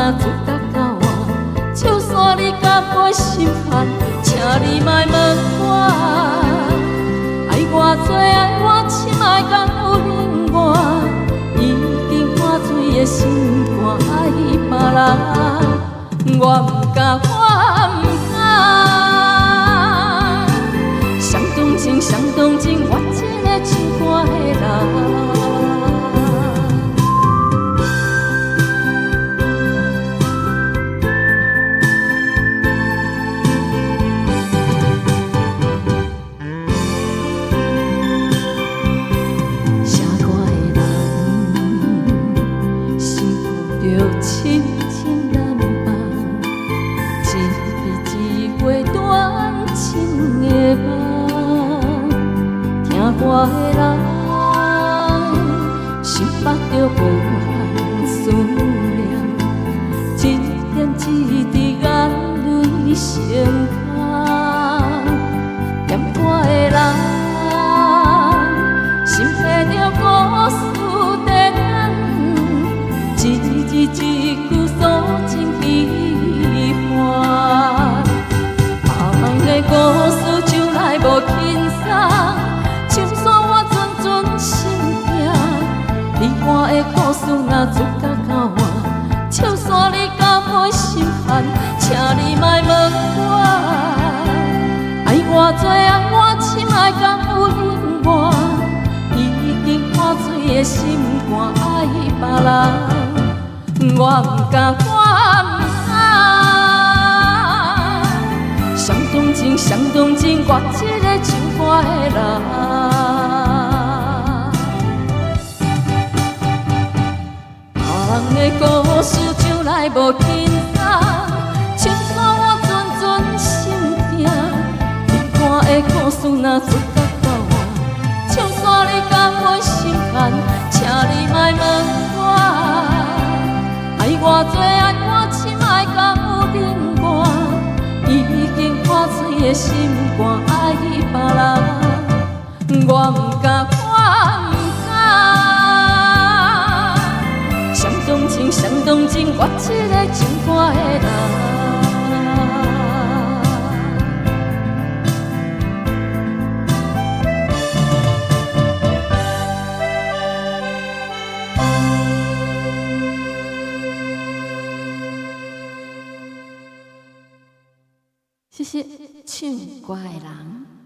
若自觉到我，就算你敢袂心寒，请你莫问我，爱我多爱我深爱敢有另外，已经破碎的心肝爱别人，我不敢，我不敢。谁同情，谁同情我这个唱歌的人。亲情难放，一笔一画断情的梦。听歌的人，心腹着无限思念，一点一滴眼泪成空。念歌的人，心系着故事在等。一字一句诉情悲欢，别人的故事就来无轻松，唱煞我阵阵心痛。你我的故事若自觉到我，就算你敢袂心寒，请你莫问我，爱我多爱我深爱敢有另外，已经破碎的心肝爱别人。我不敢，我不敢，谁同情，谁同情我这个唱歌的人。别人的故事就来无轻松，唱煞我阵阵心痛。你我的故事若自觉到我，就算你敢袂心寒，请你莫问我。爱我多爱我深爱敢有另外，已经破碎的心肝爱别人，我不敢，我不敢。谁同情，谁同情我这个唱歌的人。谢谢唱歌的人。